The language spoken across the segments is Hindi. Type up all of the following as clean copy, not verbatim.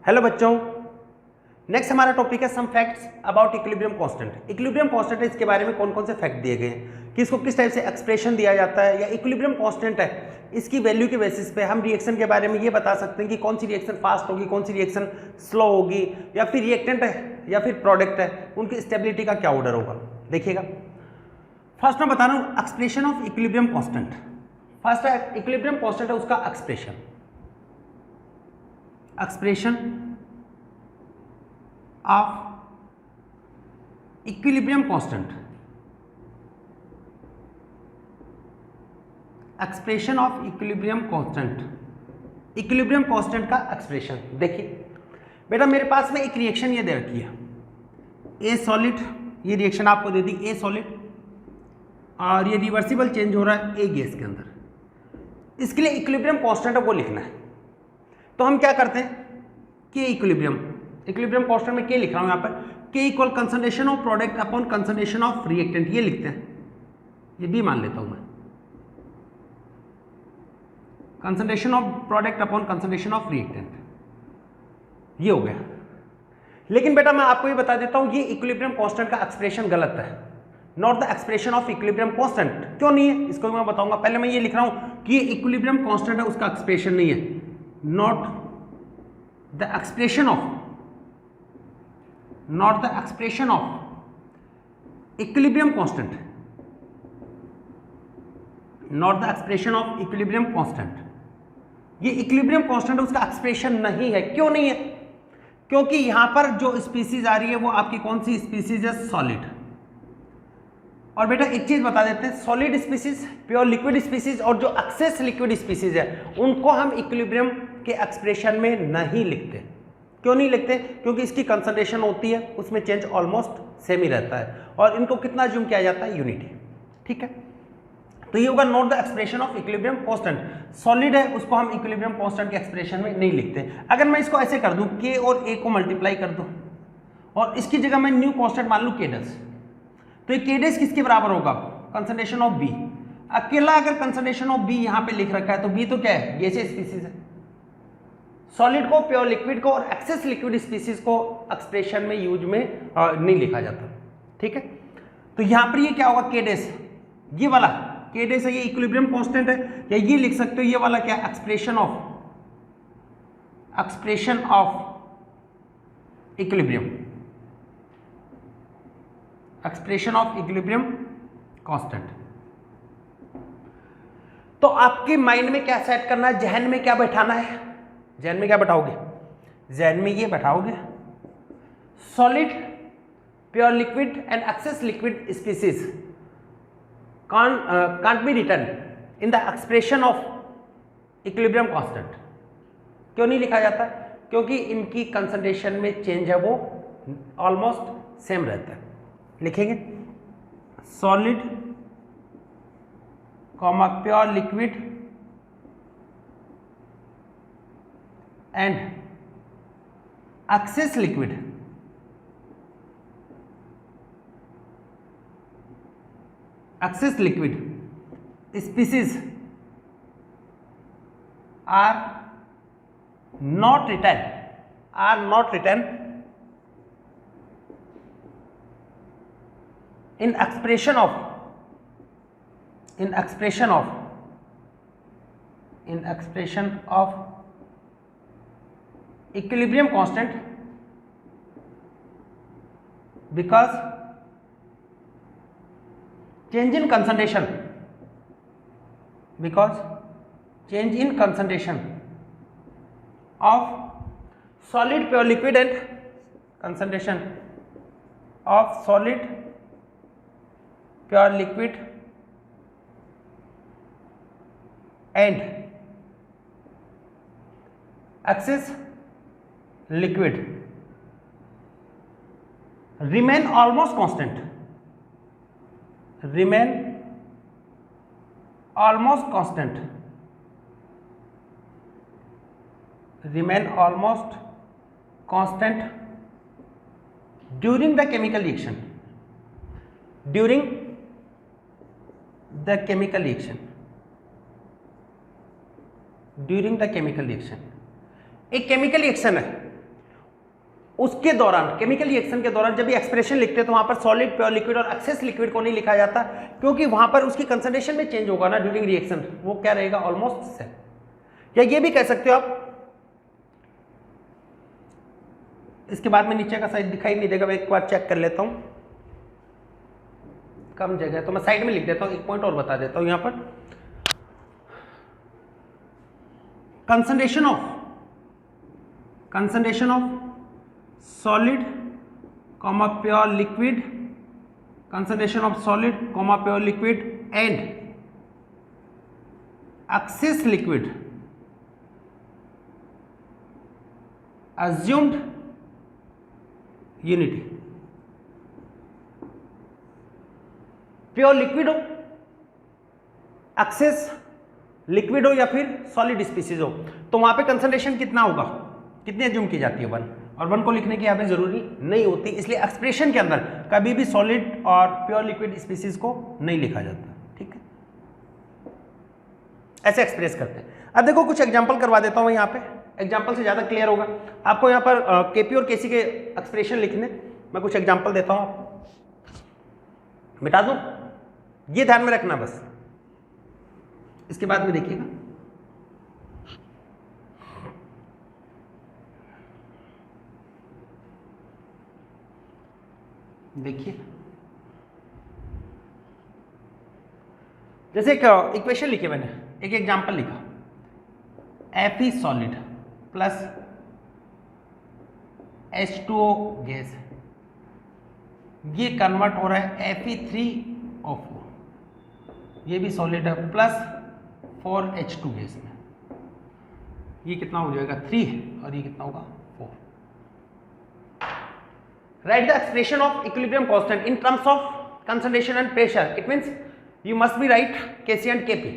हेलो बच्चों, नेक्स्ट हमारा टॉपिक है some facts about equilibrium constant. Equilibrium constant है, इसके बारे में कौन कौन से फैक्ट दिए गए हैं कि इसको किस टाइप से एक्सप्रेशन दिया जाता है, या इक्विलिब्रियम कांस्टेंट है इसकी वैल्यू के बेसिस पे हम रिएक्शन के बारे में ये बता सकते हैं कि कौन सी रिएक्शन फास्ट होगी, कौन सी रिएक्शन स्लो होगी, या फिर रिएक्टेंट है या फिर प्रोडक्ट है, उनकी स्टेबिलिटी का क्या ऑर्डर होगा। देखिएगा, फर्स्ट मैं बता रहा हूँ expression of equilibrium constant. First है इक्विलिब्रियम कांस्टेंट है उसका expression of equilibrium constant. Expression of equilibrium constant, equilibrium constant का एक्सप्रेशन। देखिए बेटा, मेरे पास में एक रिएक्शन ये दे रखी है ए सॉलिड, ये रिएक्शन आपको दे दी ए सॉलिड, और ये रिवर्सिबल चेंज हो रहा है ए गैस के अंदर। इसके लिए इक्विलिब्रियम कांस्टेंट है वो लिखना है, तो हम क्या करते हैं के इक्विलिब्रियम कांस्टेंट में के लिख रहा हूं यहां पर, के equal concentration of product upon concentration of reactant, ये लिखते हैं, ये भी मान लेता हूं मैं, concentration of product upon concentration of reactant, ये हो गया। लेकिन बेटा मैं आपको ये बता देता हूं, ये इक्विलिब्रियम कांस्टेंट का एक्सप्रेशन गलत है, not the expression of equilibrium constant. क्यों नहीं है इसको मैं बताऊंगा। पहले मैं ये लिख रहा हूं कि ये इक्विलिब्रियम कांस्टेंट है, उसका एक्सप्रेशन नहीं है, not the expression of equilibrium constant, not the expression of equilibrium constant. ये इक्विलिब्रियम कांस्टेंट उसका एक्सप्रेशन नहीं है। क्यों नहीं है? क्योंकि यहां पर जो स्पीसीज आ रही है वो आपकी कौन सी स्पीसीज है? सॉलिड। और बेटा एक चीज बता देते हैं, solid species, pure liquid species और जो एक्सेस लिक्विड स्पीसीज है उनको हम इक्विलिब्रियम के एक्सप्रेशन में नहीं लिखते। क्यों नहीं लिखते? क्योंकि इसकी कंसंट्रेशन होती है, उसमें चेंज ऑलमोस्ट सेम ही रहता है, और इनको कितना ज्यूम किया जाता है? यूनिटी। ठीक है, तो ये होगा not the expression of equilibrium constant. Solid है उसको हम इक्विलिब्रियम कांस्टेंट के एक्सप्रेशन में नहीं लिखते। अगर मैं इसको ऐसे कर दूं, के और ए को मल्टीप्लाई कर दूं और इसकी जगह मैं न्यू कांस्टेंट मान लूं केडस, तो ये केडस किसके बराबर होगा? Concentration of B. अकेला अगर कंसंट्रेशन ऑफ बी यहां पे लिख रखा है तो बी तो क्या है? गैसीय स्पीसीज है। सॉलिड को, प्योर लिक्विड को और एक्सेस लिक्विड स्पीसीज को एक्सप्रेशन में यूज में नहीं लिखा जाता। ठीक है, तो यहां पर ये क्या होगा? केडेस, ये वाला केडेस है, ये इक्विलिब्रियम कांस्टेंट है, या ये लिख सकते हो ये वाला क्या? Expression of equilibrium, expression of equilibrium constant. तो आपके माइंड में क्या सेट करना है, जहन में क्या बैठाना है? जहन में क्या बैठाओगे? जहन में ये बैठाओगे, solid, pure liquid and excess liquid species can't be written in the expression of equilibrium constant। क्यों नहीं लिखा जाता? क्योंकि इनकी कंसंट्रेशन में चेंज है वो ऑलमोस्ट सेम रहता है। लिखेंगे solid comma pure liquid and excess liquid species are not written in expression of equilibrium constant because change in concentration of solid, pure liquid and concentration of solid, pure liquid and excess liquid remain almost constant, remain almost constant during the chemical reaction, एक केमिकल रिएक्शन है, उसके दौरान, केमिकल रिएक्शन के दौरान जब भी एक्सप्रेशन लिखते हैं तो वहां पर सॉलिड, प्योर लिक्विड और एक्सेस लिक्विड को नहीं लिखा जाता, क्योंकि वहां पर उसकी कंसंट्रेशन में चेंज होगा ना ड्यूरिंग रिएक्शन, वो क्या रहेगा, ऑलमोस्ट सेम। या ये भी कह सकते हो आप, इसके बाद में नीचे का साइड दिखाई नहीं देगा, मैं एक बार चेक कर लेता हूं, कम जगह तो मैं साइड में लिख देता हूं, एक पॉइंट और बता देता हूं यहां पर, concentration of solid comma pure liquid, concentration of solid comma pure liquid and excess liquid assumed unity। Pure liquid हो, एक्सेस लिक्विड हो या फिर सॉलिड स्पीसीज हो, तो वहां पे कंसंट्रेशन कितना होगा, कितनी एज्यूम की जाती है 1, और 1 को लिखने की यहाँ पे जरूरी नहीं होती, इसलिए एक्सप्रेशन के अंदर कभी भी सॉलिड और प्योर लिक्विड स्पीसीज को नहीं लिखा जाता। ठीक है, ऐसे एक्सप्रेस करते हैं। अब देखो कुछ एग्जांपल करवा देता हूँ, यहाँ पे एग्जांपल से ज्यादा क्लियर होगा आपको। यहाँ पर केपी और केसी के एक्सप्रेशन लिखने, मैं कुछ एग्जांपल देता हूँ, मिटा दूं, ये ध्यान में रखना बस, इसके बाद में देखिएगा। देखिए जैसे एक इक्वेशन लिखी मैंने, एक एग्जांपल लिखा, Fe solid plus H2O gas, ये कन्वर्ट हो रहा है Fe3O4, ये भी सॉलिड है, प्लस 4H2 गैस में, ये कितना हो जाएगा 3 और ये कितना होगा 4। Write the expression of equilibrium constant in terms of concentration and pressure. It means you must be write Kc and Kp.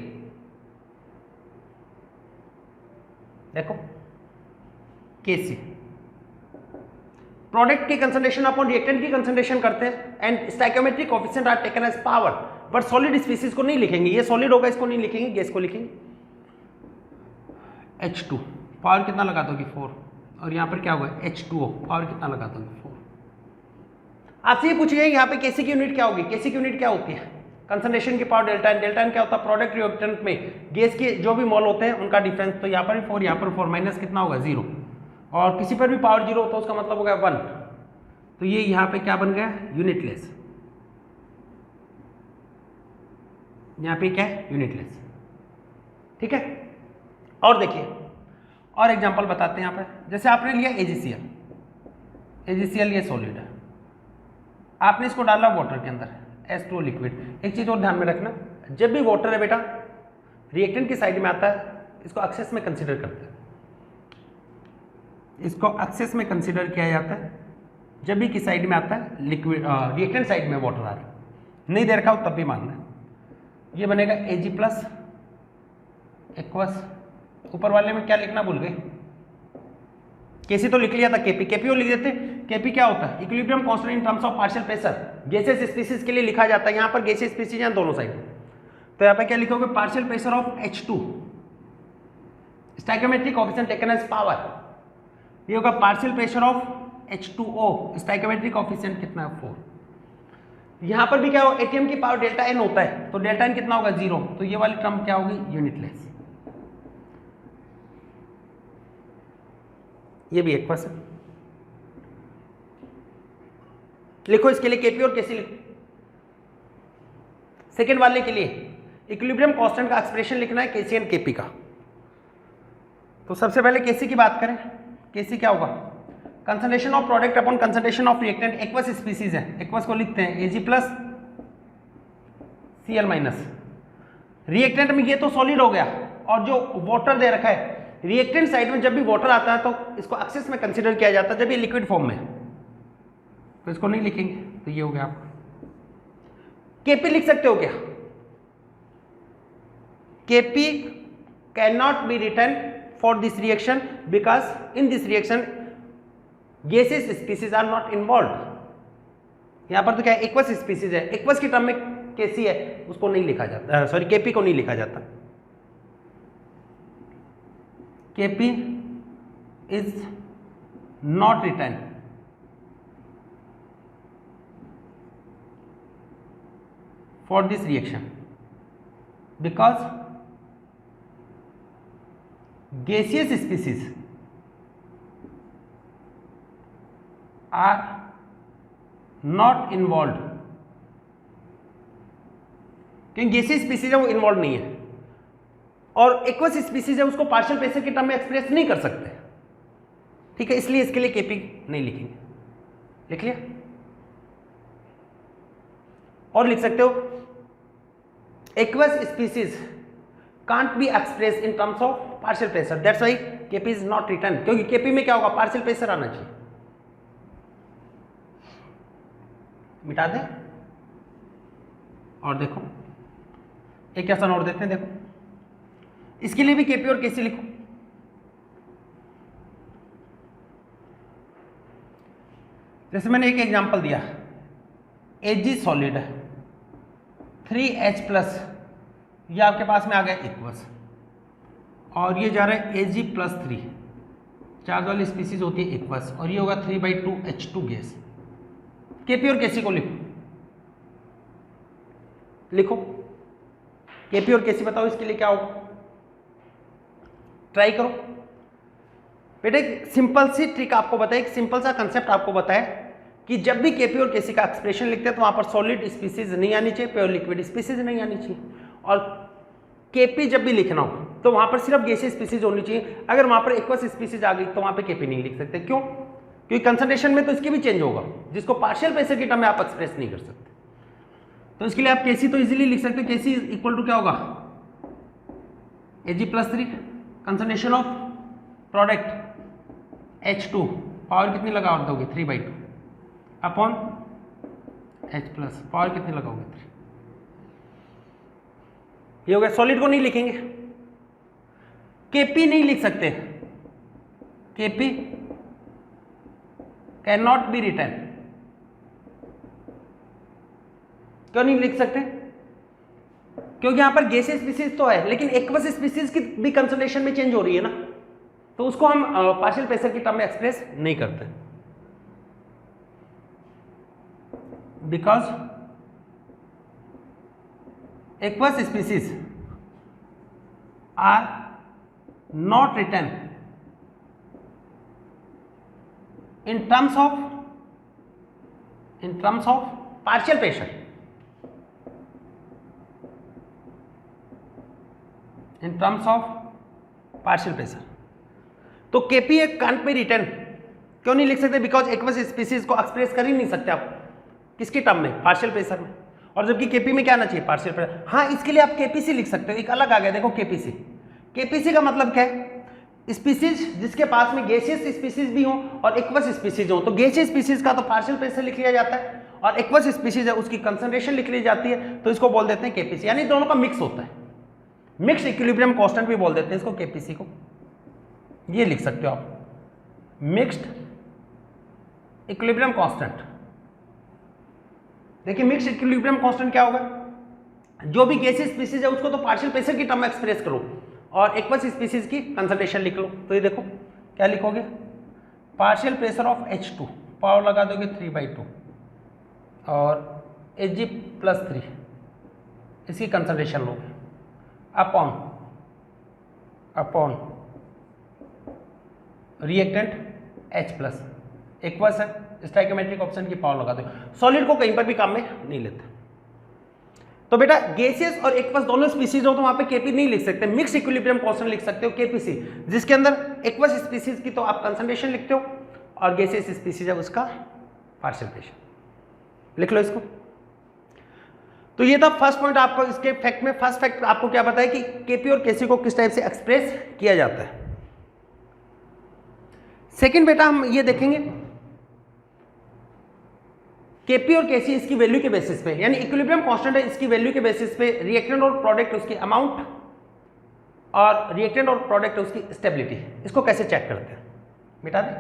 देखो Kc प्रोडक्ट की कंसंट्रेशन अपॉन रिएक्टेंट की कंसंट्रेशन करते हैं, and stoichiometric coefficient are taken as power, but solid species को नहीं लिखेंगे, ये सॉलिड होगा इसको नहीं लिखेंगे, गैस को लिखेंगे। H2 पावर कितना लगा दोगे 4, और यहाँ पर क्या होगा H2O पावर कितना लगा दोगे 4। आपसे ये पूछिए यहाँ पे केसी की यूनिट क्या होगी, केसी की यूनिट क्या होती है, कंसंट्रेशन की power delta N, delta N क्या होता है, प्रोडक्ट रिएक्टेंट में गैस के जो भी मोल होते हैं उनका डिफरेंस, तो यहाँ पर भी 4, यहाँ पर 4, माइनस कितना होगा 0, और किसी पर भी पावर 0 होता है उसका मतलब हो गया 1, तो ये यहाँ पे क्या बन गया यूनिटलेस, यहाँ पे क्या है यूनिटलेस। ठीक है, और देखिए और एग्जांपल बताते हैं यहाँ पे, जैसे आपने लिया AgCl, AgCl ये सॉलिड है, आपने इसको डाला वाटर के अंदर H2O लिक्विड। एक चीज और ध्यान में रखना, जब भी वाटर है बेटा रिएक्टेंट की साइड में आता है, इसको एक्सेस में कंसीडर करते हैं, इसको एक्सेस में कंसीडर किया जाता है जब भी किस साइड में आता है लिक्विड, रिएक्टेंट साइड में वाटर आ रहा है, नहीं दे रखा हो तब भी मानना है। ये बनेगा Ag प्लस एक्वस, ऊपर वाले में क्या लिखना भूल गए, केसी तो लिख लिया था, केपी, केपी को लिख देते, केपी क्या होता है equilibrium constant in terms of partial pressure, gases species के लिए लिखा जाता है, यहाँ पर गैसेस स्पीसीज हैं दोनों साइड, तो यहाँ पे क्या लिखोगे partial pressure of H2, stoichiometric coefficient taken as power, ये होगा partial pressure of H2O, stoichiometric coefficient कितना है 4। यहाँ पर भी क्या हो एटीएम की पावर डेल्टा एन होता है, तो डेल्टा एन कितना होगा 0, तो ये वाली टर्म क्या होगी यूनिटलेस, ये भी एक क्वेश्चन लिखो, इसके लिए केपी और केसी लिखो। सेकेंड वाले के लिए इक्विलिब्रियम कांस्टेंट का एक्सप्रेशन लिखना है केसी एंड केपी का, तो सबसे पहले केसी की बात करें, केसी क्या होगा concentration of product upon concentration of reactant, aqueous species है, एक्वस को लिखते हैं Ag plus Cl minus, reactant में ये तो सॉलिड हो गया, और जो वाटर दे रखा है रिएक्टेंट साइड में जब भी वाटर आता है तो इसको एक्सेस में कंसीडर किया जाता है जब ये लिक्विड फॉर्म में, तो इसको नहीं लिखेंगे, तो ये हो गया आपका। केपी लिख सकते हो क्या, Kp can not be written for this reaction because in this reaction gases species are not involve. यहां पर तो क्या है एक्वस स्पीसीज है, एक्वस की टर्म में केसी है उसको नहीं लिखा जाता, सॉरी केपी को नहीं लिखा जाता, Kp is not written for this reaction because gaseous species are not involved, क्योंकि गैसियस स्पीसीज है वो इन्वॉल्व नहीं है, और एक्वस स्पीसीज है उसको पार्शियल प्रेशर के टर्म में एक्सप्रेस नहीं कर सकते, ठीक है, इसलिए इसके लिए केपी नहीं लिखेंगे। लिख लिया? और लिख सकते हो aqueous species can't be express in terms of partial pressure, that's why Kp is not written, क्योंकि केपी में क्या होगा, पार्शियल प्रेशर आना चाहिए। मिटा दें और देखो एक क्वेश्चन और देखते हैं, देखो इसके लिए भी केपी और केसी लिखो। जैसे मैंने एक एग्जांपल दिया, Ag सॉलिड है 3H+, ये आपके पास में आ गया एक्वस, और ये जा रहा है Ag+3, चार्ज वाली स्पीसीज होती है एक्वस, और ये होगा 3/2 H2 गैस। केपी और केसी को लिखो, लिखो केपी और केसी, बताओ इसके लिए क्या होगा, ट्राई करो बेटा। एक सिंपल सी ट्रिक आपको बताए, एक सिंपल सा कंसेप्ट आपको बताया कि जब भी केपी और केसी का एक्सप्रेशन लिखते हैं तो वहां पर सॉलिड स्पीसीज नहीं आनी चाहिए, प्योर लिक्विड स्पीसीज नहीं आनी चाहिए, और केपी जब भी लिखना हो तो वहां पर सिर्फ गैसियस स्पीसीज होनी चाहिए। अगर वहां पर एक्वस स्पीसीज आ गई तो वहां पर केपी नहीं लिख सकते, क्यों? क्योंकि कंसंट्रेशन में तो इसके भी चेंज होगा, जिसको पार्शियल प्रेशर के टर्म में आप एक्सप्रेस नहीं कर सकते। तो इसके लिए आप केसी तो इजीली लिख सकते हो, केसी इक्वल टू क्या होगा, Ag+3, concentration of product H2, power कितनी लगा दोगे, 3/2 अपॉन H+, पावर कितनी लगाओगे, 3। ये हो गया। सॉलिड को नहीं लिखेंगे, केपी नहीं लिख सकते, Kp can not be written. क्यों नहीं लिख सकते? क्योंकि यहां पर गैसियस स्पीसीज तो है, लेकिन एक्वस स्पीसीज की भी कंसंट्रेशन में चेंज हो रही है ना, तो उसको हम पार्शियल प्रेशर की टर्म में एक्सप्रेस नहीं करते, because aqueous species are not written in terms of partial pressure, in terms of partial pressure। तो केपी एक कांट में रिटर्न क्यों नहीं लिख सकते, बिकॉज एक्वस स्पीसीज को एक्सप्रेस कर ही नहीं सकते आप किसके टर्म में, पार्शियल प्रेशर में, और जबकि केपी में क्या आना चाहिए, पार्शियल प्रेशर। हाँ, इसके लिए आप केपीसी लिख सकते हो, एक अलग आ गया, देखो केपीसी। केपीसी का मतलब क्या है, स्पीसीज जिसके पास में गैसियस स्पीसीज भी हो और एक्वस स्पीसीज हो, तो गैसियस स्पीसीज का तो पार्शियल प्रेशर लिख लिया जाता है, और एक्वस स्पीसीज है उसकी कंसंट्रेशन लिख ली जाती है, तो इसको बोल देते हैं केपीसी, यानी दोनों का मिक्स होता है, मिक्स्ड इक्विलिब्रियम कांस्टेंट भी बोल देते हैं इसको, केपीसी को ये लिख सकते हो आप, मिक्स्ड इक्विलिब्रियम कांस्टेंट। देखिए मिक्स्ड इक्विलिब्रियम कांस्टेंट क्या होगा, जो भी गैसियस स्पीसीज है उसको तो पार्शियल प्रेशर की टर्म में एक्सप्रेस करो, और एक्वस स्पीसीज की कंसंट्रेशन लिख लो। तो ये देखो क्या लिखोगे, partial pressure of H2, power लगा दोगे 3/2, और Ag+3 इसकी कंसंट्रेशन लोगे, अपॉन रिएक्टेंट H+, एक्वस है, स्टोइकियोमेट्रिक ऑप्शन की पावर लगा दो। सॉलिड को कहीं पर भी काम में नहीं लेते, तो बेटा गैसियस और एक्वस दोनों स्पीसीज हो तो वहां पे केपी नहीं लिख सकते, मिक्स इक्विलिब्रियम कांस्टेंट लिख सकते हो केपीसी, जिसके अंदर एक्वस स्पीसीज की तो आप कंसंट्रेशन लिखते हो और गैसियस स्पीसीज है उसका पार्शियल प्रेशर, लिख लो इसको। तो ये था फर्स्ट पॉइंट आपको, इसके फैक्ट में फर्स्ट फैक्ट आपको क्या बताया कि केपी और केसी को किस टाइप से एक्सप्रेस किया जाता है। सेकेंड बेटा हम ये देखेंगे केपी और केसी इसकी वैल्यू के बेसिस पे, यानी इक्विलिब्रियम कांस्टेंट है, इसकी वैल्यू के बेसिस पे रिएक्टेंट और प्रोडक्ट उसकी अमाउंट और रिएक्टेंट और प्रोडक्ट उसकी स्टेबिलिटी, इसको कैसे चेक करते हैं, मिटा दें।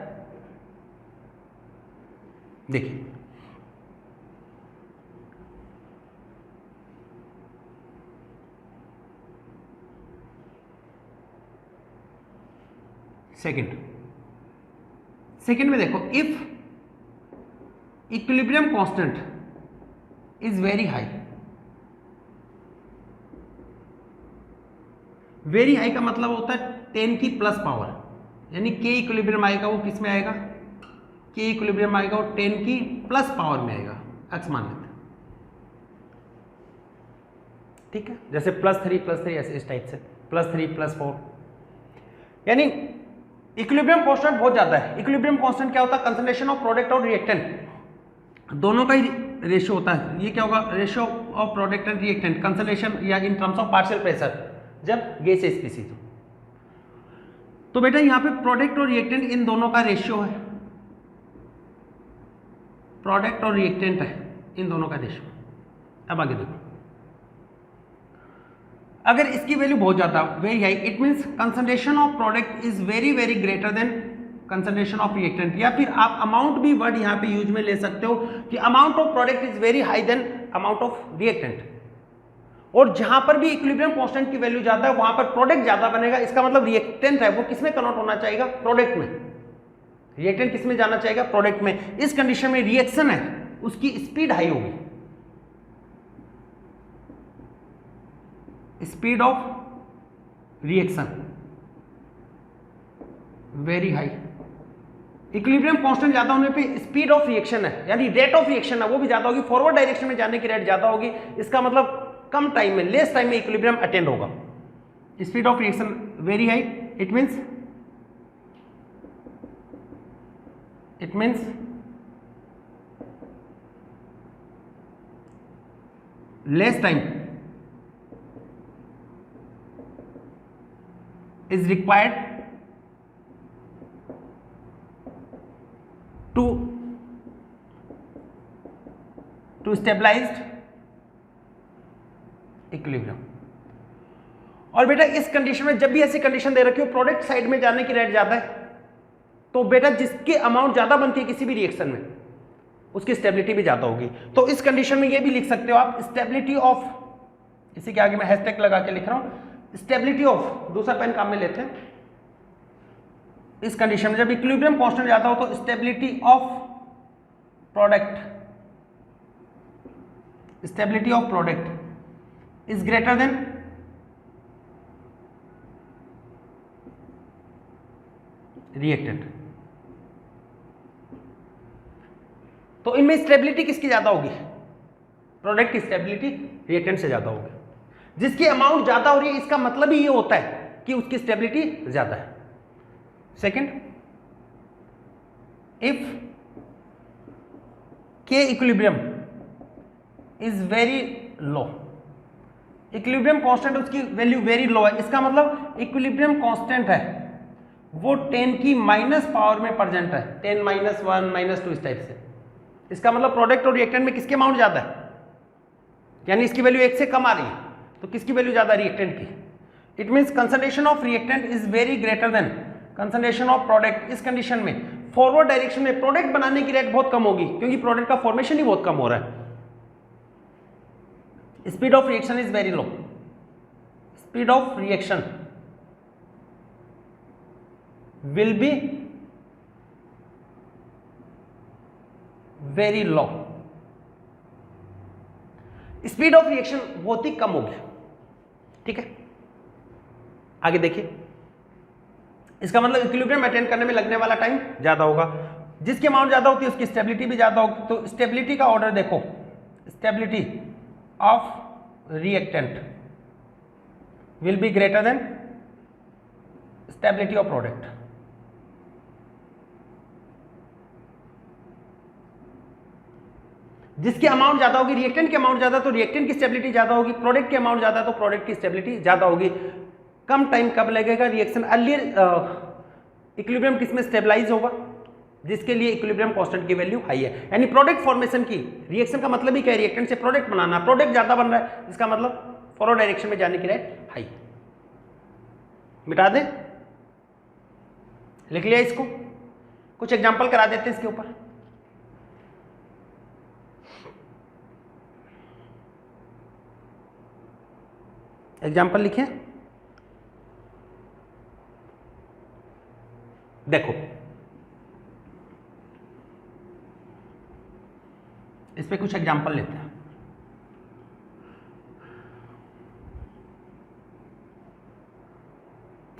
देखिए सेकेंड में देखो, if equilibrium constant is very high, very high का मतलब होता है 10 की प्लस पावर, यानी के इक्विलिब्रियम आएगा वो किस में आएगा, के इक्विलिब्रियम आएगा वो 10 की प्लस पावर में आएगा, एक्स मान लेते हैं, ठीक है। जैसे +3 ऐसे इस टाइप से +3 +4, यानी इक्विलिब्रियम कांस्टेंट बहुत ज्यादा है। इक्विलिब्रियम कांस्टेंट क्या होता है, कंसंट्रेशन ऑफ प्रोडक्ट और रिएक्टेंट दोनों का ही रेशियो होता है। ये क्या होगा, ratio of product and reactant concentration या in terms of partial pressure जब गैस स्पीसीज हो। तो बेटा यहाँ पे प्रोडक्ट और रिएक्टेंट इन दोनों का रेशियो है, प्रोडक्ट और रिएक्टेंट है इन दोनों का रेशियो। अब आगे देखो, अगर इसकी वैल्यू बहुत ज्यादा very high, it means concentration of product is very very greater than concentration of reactant, या फिर आप अमाउंट भी वर्ड यहाँ पे यूज में ले सकते हो कि amount of product is very high then amount of reactant. और जहां पर भी इक्विलिब्रियम कांस्टेंट की वैल्यू ज्यादा है वहां पर प्रोडक्ट ज्यादा बनेगा, इसका मतलब रिएक्टेंट है वो किसमें कन्वर्ट होना चाहिए, प्रोडक्ट में। रिएक्टेंट किसमें जाना चाहिए, प्रोडक्ट में। इस कंडीशन में रिएक्शन है उसकी स्पीड हाई होगी, speed of reaction very high. Equilibrium constant ज्यादा होने पे स्पीड ऑफ रिएक्शन है, यानी रेट ऑफ रिएक्शन है वो भी ज्यादा होगी, फॉरवर्ड डायरेक्शन में जाने की रेट ज्यादा होगी। इसका मतलब कम टाइम में, लेस टाइम में इक्विलिब्रियम अटेंड होगा। Speed of reaction very high, it means less time is required to stabilized equilibrium। और बेटा इस कंडीशन में जब भी ऐसी कंडीशन दे रखी हो प्रोडक्ट साइड में जाने की रेट ज्यादा है, तो बेटा जिसकी अमाउंट ज्यादा बनती है किसी भी रिएक्शन में उसकी स्टेबिलिटी भी ज्यादा होगी। तो इस कंडीशन में ये भी लिख सकते हो आप, स्टेबिलिटी ऑफ, इसी के आगे मैं हैशटैग लगा के लिख रहा हूं, स्टेबिलिटी ऑफ, दूसरा पेन काम में लेते हैं। इस कंडीशन में जब इक्विलिब्रियम कांस्टेंट ज्यादा हो तो stability of product is greater than reactant. तो इनमें स्टेबिलिटी किसकी ज्यादा होगी, प्रोडक्ट की स्टेबिलिटी रिएक्टेंट से ज्यादा होगी। जिसकी अमाउंट ज्यादा हो रही है इसका मतलब ही ये होता है कि उसकी स्टेबिलिटी ज्यादा है। सेकंड, इफ के equilibrium is very low, equilibrium constant उसकी वैल्यू वेरी लो है, इसका मतलब इक्विलिब्रियम कांस्टेंट है वो 10 की माइनस पावर में प्रेजेंट है, 10 -1 -2 इस टाइप से। इसका मतलब प्रोडक्ट और रिएक्टेंट में किसकी अमाउंट ज्यादा है, यानी इसकी वैल्यू 1 से कम आ रही है, तो किसकी वैल्यू ज्यादा, रिएक्टेंट की। It means concentration of reactant is very greater than concentration of product. इस कंडीशन में फॉरवर्ड डायरेक्शन में प्रोडक्ट बनाने की रेट बहुत कम होगी क्योंकि प्रोडक्ट का फॉर्मेशन ही बहुत कम हो रहा है। Speed of reaction is very low, speed of reaction will be very low, speed of reaction बहुत ही कम होगी, ठीक है। आगे देखिए, इसका मतलब इक्विलिब्रियम अटेंड करने में लगने वाला टाइम ज्यादा होगा। जिसकी अमाउंट ज्यादा होती है उसकी स्टेबिलिटी भी ज्यादा होगी। तो स्टेबिलिटी का ऑर्डर देखो, stability of reactant will be greater than stability of product. जिसकी अमाउंट ज्यादा होगी, रिएक्टेंट की अमाउंट ज्यादा तो रिएक्टेंट की स्टेबिलिटी ज्यादा होगी, प्रोडक्ट की अमाउंट ज्यादा तो प्रोडक्ट की स्टेबिलिटी ज्यादा होगी। कम टाइम कब लगेगा, रिएक्शन अर्लियर इक्विलिब्रियम किसमें स्टेबलाइज होगा, जिसके लिए इक्विलिब्रियम कांस्टेंट की वैल्यू हाई है। यानी प्रोडक्ट फॉर्मेशन की, रिएक्शन का मतलब ही क्या है, रिएक्टेंट से प्रोडक्ट बनाना, प्रोडक्ट ज्यादा बन रहा है इसका मतलब फॉरवर्ड डायरेक्शन में जाने की रेट हाई। मिटा दें, लिख लिया इसको, कुछ एग्जांपल करा देते हैं इसके ऊपर। एग्जाम्पल लिखें, देखो इस पे कुछ एग्जाम्पल लेते हैं।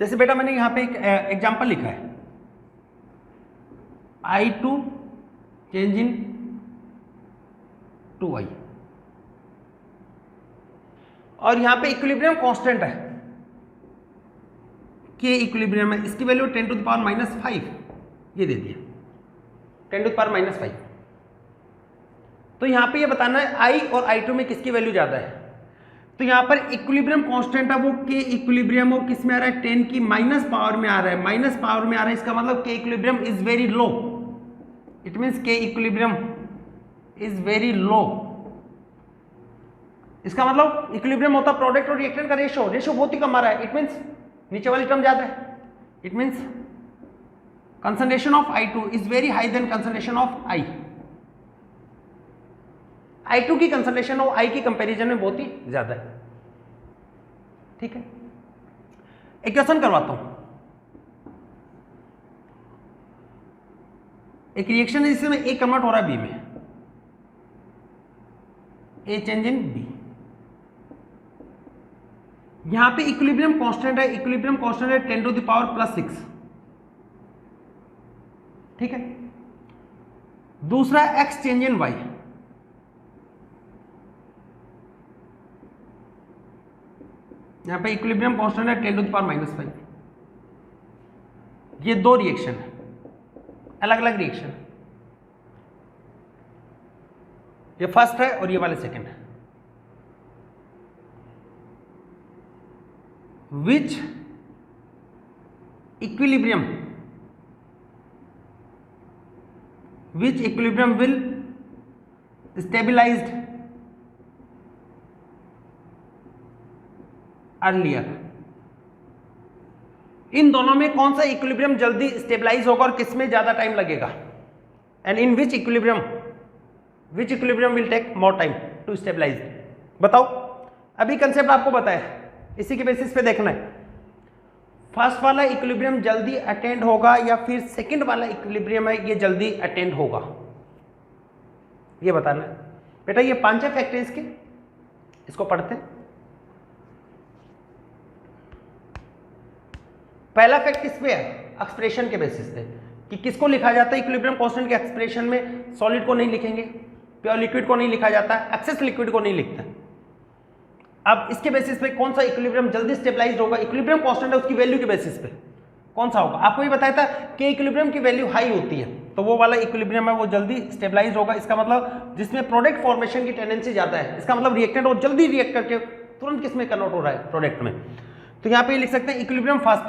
जैसे बेटा मैंने यहां पे एक एग्जांपल लिखा है, I2 चेंज इन 2i, और यहां पे इक्विलिब्रियम कांस्टेंट है, के इक्विलिब्रियम है, इसकी वैल्यू 10⁻⁻5 ये दे दिया, 10⁻⁵। तो यहां पे ये बताना है I और I2 में किसकी वैल्यू ज्यादा है। तो यहां पर इक्विलिब्रियम कांस्टेंट है वो के इक्विलिब्रियम, वो किस में आ रहा है, 10 की माइनस पावर में आ रहा है, माइनस पावर में आ रहा है, इसका मतलब के equilibrium is very low, it means के इक्विलिब्रियम इज वेरी लो। इसका मतलब इक्विलिब्रियम होता प्रोडक्ट और रिएक्टेंट का रेशियो, रेशियो बहुत ही कम आ रहा है, इट मींस नीचे वाली टर्म ज्यादा है, it means concentration of I2 is very high then concentration of I। I2 की कंसंट्रेशन और I की कंपैरिजन में बहुत ही ज्यादा है। ठीक है, एक क्वेश्चन करवाता हूं, एक रिएक्शन है जिसमें A कन्वर्ट हो रहा है B में, A चेंज इन B। यहां पे इक्विलिब्रियम कांस्टेंट है, इक्विलिब्रियम कांस्टेंट है 10⁻+6। ठीक है, दूसरा X चेंज इन Y, यहां पे इक्विलिब्रियम कांस्टेंट है 10⁻⁻5। ये दो रिएक्शन है, अलग अलग रिएक्शन, ये फर्स्ट है और ये वाले सेकंड है। विच इक्विलिब्रियम विल स्टेबिलाइज्ड अर्लियर, इन दोनों में कौन सा इक्विलिब्रियम जल्दी स्टेबलाइज होगा और किसमें ज्यादा टाइम लगेगा, and in which equilibrium will take more time to stabilise. बताओ, अभी कंसेप्ट आपको बताया, इसी के बेसिस पे देखना है, फर्स्ट वाला इक्विलिब्रियम जल्दी अटेंड होगा या फिर सेकंड वाला इक्विलिब्रियम है ये जल्दी अटेंड होगा, ये बताना है। बेटा ये 5 फैक्टर इसके, इसको पढ़ते हैं। पहला फैक्ट किस पे है, एक्सप्रेशन के बेसिस पे, कि किसको लिखा जाता है इक्विलिब्रियम कांस्टेंट के एक्सप्रेशन में, सॉलिड को नहीं लिखेंगे, प्योर लिक्विड को नहीं लिखा जाता, एक्सेस लिक्विड को नहीं लिखते। अब इसके बेसिस पे कौन सा इक्विलिब्रियम जल्दी स्टेबलाइज होगा, इक्विलिब्रियम कांस्टेंट है उसकी वैल्यू के बेसिस पे कौन सा होगा। आपको ये बताया था कि इक्विलिब्रियम की वैल्यू हाई होती है तो वो वाला इक्विलिब्रियम है वो जल्दी स्टेबलाइज होगा, इसका मतलब जिसमें प्रोडक्ट फॉर्मेशन की टेंडेंसी ज्यादा है, इसका मतलब रिएक्टेंट और जल्दी रिएक्ट करके तुरंत किसमें कन्वर्ट हो रहा है, प्रोडक्ट में। तो यहां पे लिख सकते हैं equilibrium first,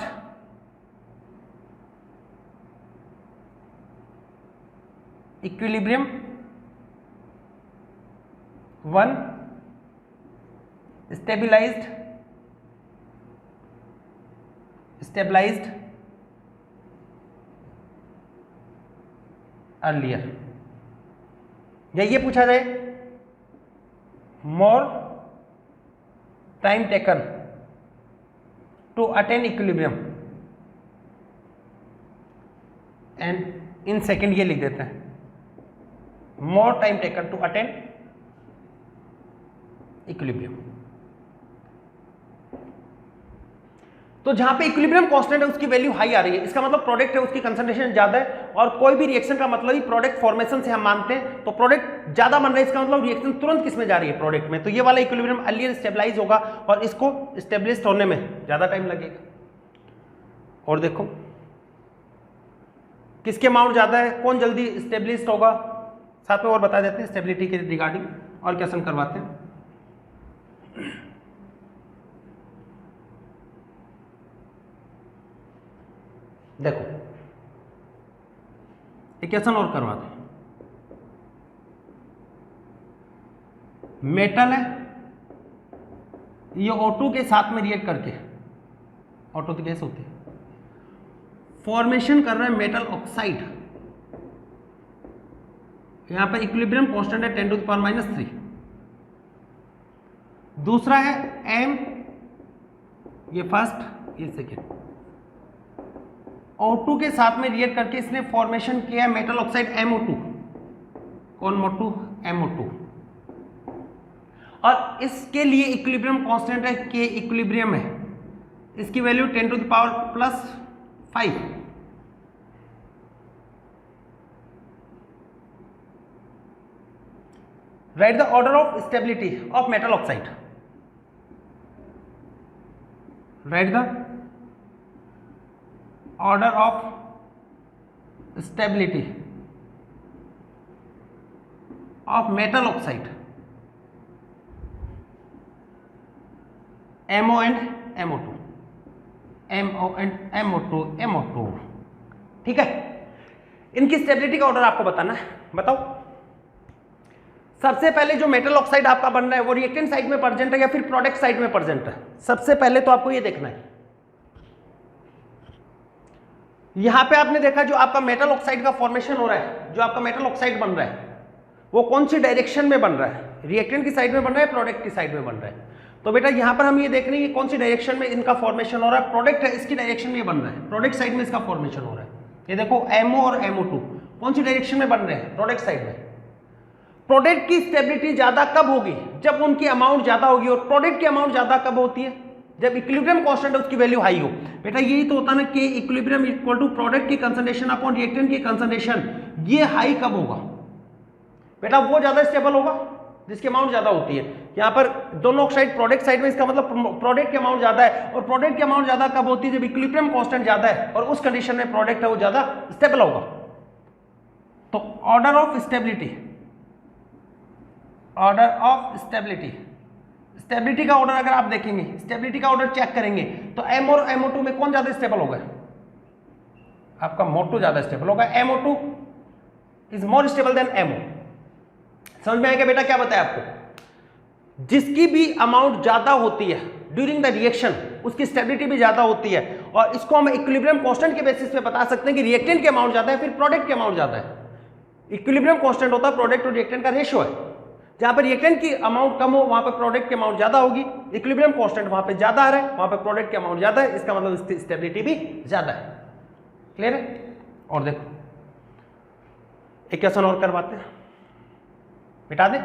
equilibrium 1 stabilised earlier, या ये पूछा जाए more time taken to attain equilibrium, and in second ये लिख देते हैं more time taken to attain equilibrium. तो जहां पे इक्विलिब्रियम कांस्टेंट है उसकी वैल्यू हाई आ रही है, इसका मतलब प्रोडक्ट है उसकी कंसंट्रेशन ज्यादा है, और कोई भी रिएक्शन का मतलब ही प्रोडक्ट फॉर्मेशन से हम मानते हैं, तो प्रोडक्ट ज्यादा बन रहा है, इसका मतलब रिएक्शन तुरंत किसमें जा रही है, प्रोडक्ट में। तो ये वाला इक्विलिब्रियम अर्लियर स्टेबलाइज होगा और इसको स्टेबलिश होने में ज्यादा टाइम लगेगा। और देखो किसके अमाउंट ज्यादा है, कौन जल्दी स्टेबलिश होगा, साथ में और बता देते हैं स्टेबिलिटी के रिगार्डिंग और क्वेश्चन करवाते हैं। देखो एक क्वेश्चन और करवा दो, मेटल है ये O2 के साथ में रिएक्ट करके, O2 तो गैस होती है, फॉर्मेशन कर रहा है मेटल ऑक्साइड, यहां पर इक्विलिब्रियम कांस्टेंट है 10⁻³ दूसरा है M, ये फर्स्ट ये सेकेंड, O2 के साथ में रिएक्ट करके इसने फॉर्मेशन किया मेटल ऑक्साइड MO2, कौन MO2 MO2, और इसके लिए इक्विलिब्रियम कांस्टेंट है K इक्विलिब्रियम है इसकी value 10⁻+5। Right the order of stability of metal oxide. Right the order of stability of metal oxide MO and MO2, MO and MO2। ठीक है, इनकी स्टेबिलिटी का ऑर्डर आपको बताना है। बताओ, सबसे पहले जो मेटल ऑक्साइड आपका बन रहा है वो रिएक्टेंट साइड में प्रेजेंट है या फिर प्रोडक्ट साइड में प्रेजेंट है? सबसे पहले तो आपको ये देखना है। यहां पे आपने देखा जो आपका मेटल ऑक्साइड का फॉर्मेशन हो रहा है, जो आपका मेटल ऑक्साइड बन रहा है वो कौन सी डायरेक्शन में बन रहा है? रिएक्टेंट की साइड में बन रहा है, प्रोडक्ट की साइड में बन रहा है? तो बेटा यहां पर हम ये देख रहे हैं कि कौन सी डायरेक्शन में इनका फॉर्मेशन हो रहा है। प्रोडक्ट है, इसकी डायरेक्शन में ये बन रहा है, प्रोडक्ट साइड में इसका फॉर्मेशन हो रहा है। ये देखो MO और MO2 कौन सी डायरेक्शन में बन रहे हैं? प्रोडक्ट साइड में। प्रोडक्ट की स्टेबिलिटी ज्यादा कब होगी? जब उनकी अमाउंट ज्यादा होगी। और प्रोडक्ट की अमाउंट ज्यादा कब होती है? जब इक्विलिब्रियम कांस्टेंट उसकी वैल्यू हाई हो। बेटा यही तो होता है ना कि इक्विलिब्रियम इक्वल टू प्रोडक्ट की कंसंट्रेशन अपॉन रिएक्टेंट की कंसंट्रेशन। ये हाई कब होगा? बेटा वो ज्यादा स्टेबल होगा जिसकी अमाउंट ज्यादा होती है। यहाँ पर दोनों साइड प्रोडक्ट साइड में, इसका मतलब प्रोडक्ट की अमाउंट ज्यादा है। और प्रोडक्ट की अमाउंट ज्यादा कब होती है? जब इक्विलिब्रियम कांस्टेंट ज्यादा है और उस कंडीशन में प्रोडक्ट है वो ज्यादा स्टेबल होगा। तो order of stability, order of stability, stability का ऑर्डर अगर आप देखेंगे, स्टेबिलिटी का ऑर्डर चेक करेंगे तो M और MO2 में कौन ज्यादा स्टेबल होगा? आपका MO2 ज्यादा स्टेबल होगा। MO2 is more stable then MO। समझ में आएगा बेटा क्या बताया आपको? जिसकी भी अमाउंट ज्यादा होती है ड्यूरिंग द रिएक्शन उसकी स्टेबिलिटी भी ज्यादा होती है। और इसको हम इक्विलिब्रियम कांस्टेंट के बेसिस पे बता सकते हैं कि रिएक्टेंट की अमाउंट ज्यादा है फिर प्रोडक्ट की अमाउंट ज्यादा है। इक्विलिब्रियम कांस्टेंट होता है प्रोडक्ट और रिएक्टेंट का रेशियो है। जहां पर रिएक्टेंट की अमाउंट कम हो वहां पर प्रोडक्ट की अमाउंट ज्यादा होगी। इक्विलिब्रियम कांस्टेंट वहां पे ज्यादा आ रहा है, वहां पर प्रोडक्ट की अमाउंट ज्यादा है, इसका मतलब इसकी स्टेबिलिटी भी ज्यादा है। क्लियर है? और देखो एक क्वेश्चन और करवाते हैं, मिटा दे।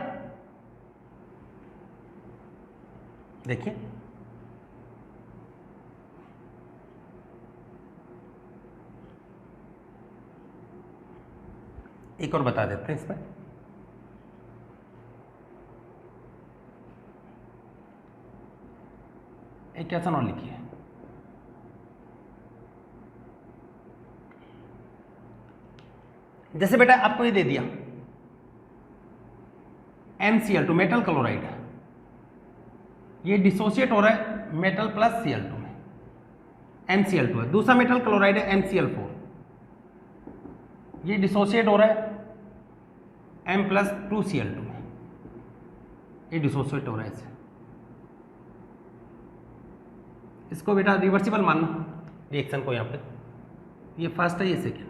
देखिए एक और बता देते हैं इसमें। एक क्वेश्चन और लिखिए। जैसे बेटा आपको ये दे दिया MCl2 मेटल क्लोराइड, ये डिसोसिएट हो रहा है मेटल प्लस Cl2 में, MCl2 है। दूसरा मेटल क्लोराइड है MCl4, ये डिसोसिएट हो रहा है M+2Cl2 में, ये डिसोसिएट हो रहा है इससे। इसको बेटा रिवर्सिबल मानना रिएक्शन को। यहाँ पे ये फर्स्ट है, ये सेकेंड।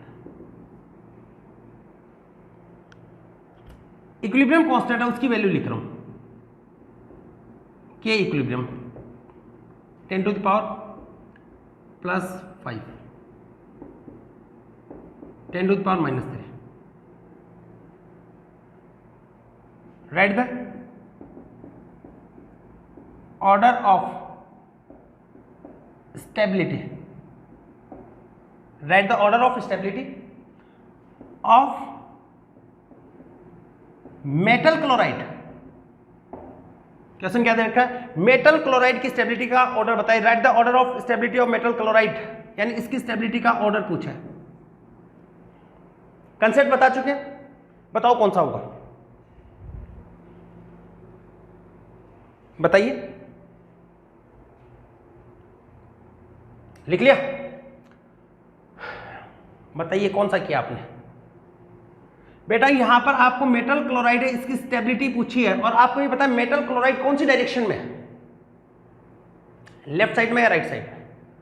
इक्विलिब्रियम कांस्टेंट है उसकी वैल्यू लिख रहा हूं, K equilibrium 10⁻+5, (10⁻³ right the order of stability, right the order of stability of metal chloride. Question क्या दे रखा है? मेटल क्लोराइड की स्टेबिलिटी का ऑर्डर बताइए। Right the order of stability of metal chloride, यानी इसकी स्टेबिलिटी का ऑर्डर पूछा है। कंसेप्ट बता चुके हैं, बताओ कौन सा होगा? बताइए, लिख लिया? बताइए कौन सा किया आपने? बेटा यहां पर आपको मेटल क्लोराइड है, इसकी स्टेबिलिटी पूछी है और आपको ये पता है मेटल क्लोराइड कौन सी डायरेक्शन में है, लेफ्ट साइड में या राइट साइड में?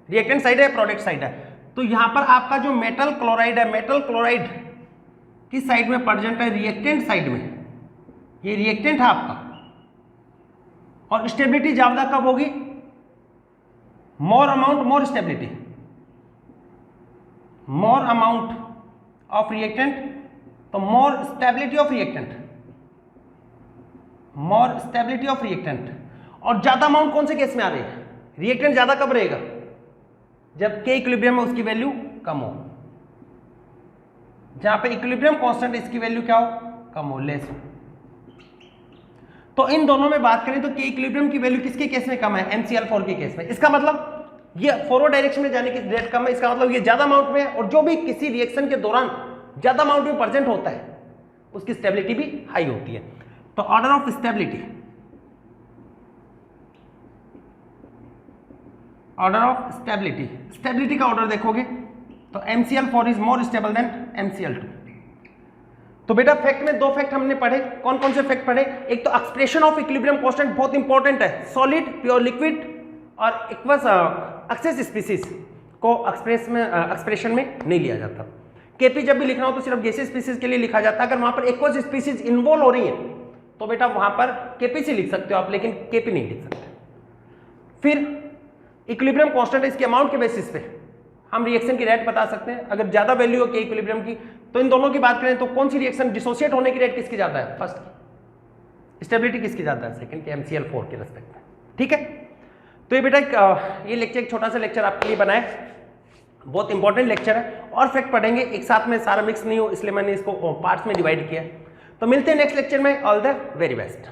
रिएक्टेंट साइड है, प्रोडक्ट साइड है। तो यहां पर आपका जो मेटल क्लोराइड है, मेटल क्लोराइड किस साइड में प्रेजेंट है? रिएक्टेंट साइड में। ये रिएक्टेंट है आपका। और स्टेबिलिटी ज्यादा कब होगी? More amount more stability, more amount of reactant तो more stability of reactant, more stability of reactant. और ज्यादा अमाउंट कौन से केस में आ रही है? रिएक्टेंट ज्यादा कब रहेगा? जब के इक्विलिब्रियम में उसकी वैल्यू कम हो, जहां पे इक्विलिब्रियम कांस्टेंट इसकी वैल्यू क्या हो, कम हो, लेस हो। तो इन दोनों में बात करें तो के इक्विलिब्रियम की वैल्यू किसके केस में कम है, MCl4 के केस में। इसका मतलब ये फॉरवर्ड डायरेक्शन में जाने की रेट कम है, इसका मतलब ये ज्यादा अमाउंट में है, और जो भी किसी रिएक्शन के दौरान ज्यादा अमाउंट में प्रेजेंट होता है उसकी स्टेबिलिटी भी हाई होती है। तो order of stability, order of stability, stability का ऑर्डर देखोगे तो MCl4 is more stable then MCl2। तो बेटा फैक्ट में दो फैक्ट हमने पढ़े, कौन कौन से फैक्ट पढ़े, एक तो एक्सप्रेशन ऑफ इक्विलिब्रियम कांस्टेंट बहुत इंपॉर्टेंट है, सॉलिड, प्योर लिक्विड और एक्वस एक्सेस स्पीसीज को एक्सप्रेशन में नहीं लिया जाता। केपी जब भी लिखना हो तो सिर्फ गैसीय स्पीसीज के लिए लिखा जाता है। अगर वहां पर एक्वस स्पीसीज इन्वॉल्व हो रही है तो बेटा वहां पर केपीसी लिख सकते हो आप, लेकिन केपी नहीं लिख सकते। फिर इक्विलिब्रियम कांस्टेंट इसके अमाउंट के बेसिस पे हम रिएक्शन की रेट बता सकते हैं। अगर ज्यादा वैल्यू हो के इक्विलिब्रियम की तो इन दोनों की बात करें तो कौन सी रिएक्शन डिसोसिएट होने की रेट किसकी ज्यादा है, फर्स्ट की, स्टेबिलिटी किसकी ज्यादा है, सेकंड की, MCl4 के रेस्पेक्ट में। ठीक है, तो ये बेटा ये लेक्चर एक छोटा सा लेक्चर आपके लिए बनाया, बहुत इंपॉर्टेंट लेक्चर है, और फैक्ट पढ़ेंगे एक साथ में, सारा मिक्स नहीं हो इसलिए मैंने इसको पार्ट्स में डिवाइड किया। तो मिलते हैं नेक्स्ट लेक्चर में, ऑल द वेरी बेस्ट।